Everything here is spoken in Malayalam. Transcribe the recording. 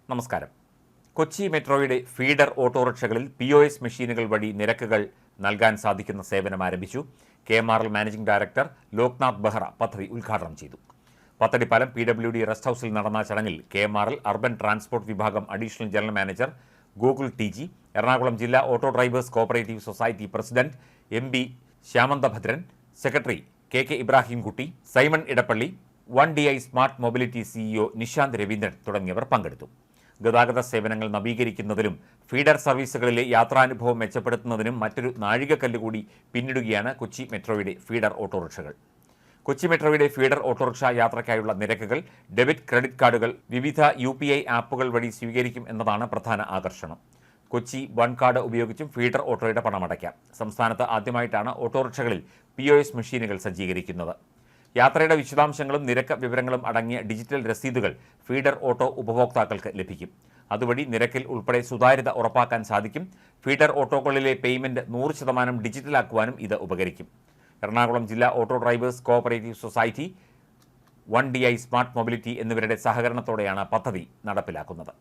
നമസ്കാരം. കൊച്ചി മെട്രോയുടെ ഫീഡർ ഓട്ടോറിക്ഷകളിൽ POS മെഷീനുകൾ വഴി നിരക്കുകൾ നൽകാൻ സാധിക്കുന്ന സേവനം ആരംഭിച്ചു. KMRL managing director Loknath Behera പദ്ധതി ഉദ്ഘാടനം ചെയ്തു. പത്തടിപ്പാലം PWD റെസ്റ്റ് ഹൌസിൽ നടന്ന ചടങ്ങിൽ KMRL അർബൻ ട്രാൻസ്പോർട്ട് വിഭാഗം additional general manager Gokul TG, Ernakulam ജില്ലാ auto drivers cooperative society president MB Shyamanthabhadran, secretary KK Ibrahimkutty, Simon Edappally, 1DI smart mobility CEO Nishanth Raveendran തുടങ്ങിയവർ പങ്കെടുത്തു. ഗതാഗത സേവനങ്ങൾ നവീകരിക്കുന്നതിലും ഫീഡർ സർവീസുകളിലെ യാത്രാനുഭവം മെച്ചപ്പെടുത്തുന്നതിനും മറ്റൊരു നാഴികക്കല്ല് കൂടി പിന്നിടുകയാണ് കൊച്ചി മെട്രോയുടെ ഫീഡർ ഓട്ടോറിക്ഷകൾ. കൊച്ചി മെട്രോയുടെ ഫീഡർ ഓട്ടോറിക്ഷ യാത്രയ്ക്കായുള്ള നിരക്കുകൾ ഡെബിറ്റ്, ക്രെഡിറ്റ് കാർഡുകൾ വിവിധ UPI ആപ്പുകൾ വഴി സ്വീകരിക്കും എന്നതാണ് പ്രധാന ആകർഷണം. കൊച്ചി വൺ കാർഡ് ഉപയോഗിച്ചും ഫീഡർ ഓട്ടോയുടെ പണമടയ്ക്കാം. സംസ്ഥാനത്ത് ആദ്യമായിട്ടാണ് ഓട്ടോറിക്ഷകളിൽ POS മെഷീനുകൾ സജ്ജീകരിക്കുന്നത്. യാത്രയുടെ വിശദാംശങ്ങളും നിരക്ക് വിവരങ്ങളും അടങ്ങിയ ഡിജിറ്റൽ രസീതുകൾ ഫീഡർ ഓട്ടോ ഉപഭോക്താക്കൾക്ക് ലഭിക്കും. അതുവഴി നിരക്കിൽ ഉൾപ്പെടെ സുതാര്യത ഉറപ്പാക്കാൻ സാധിക്കും. ഫീഡർ ഓട്ടോകളിലെ പേയ്മെന്റ് 100% ഡിജിറ്റലാക്കുവാനും ഇത് ഉപകരിക്കും. എറണാകുളം ജില്ലാ auto drivers cooperative society, 1DI smart mobility എന്നിവരുടെ സഹകരണത്തോടെയാണ് പദ്ധതി നടപ്പിലാക്കുന്നത്.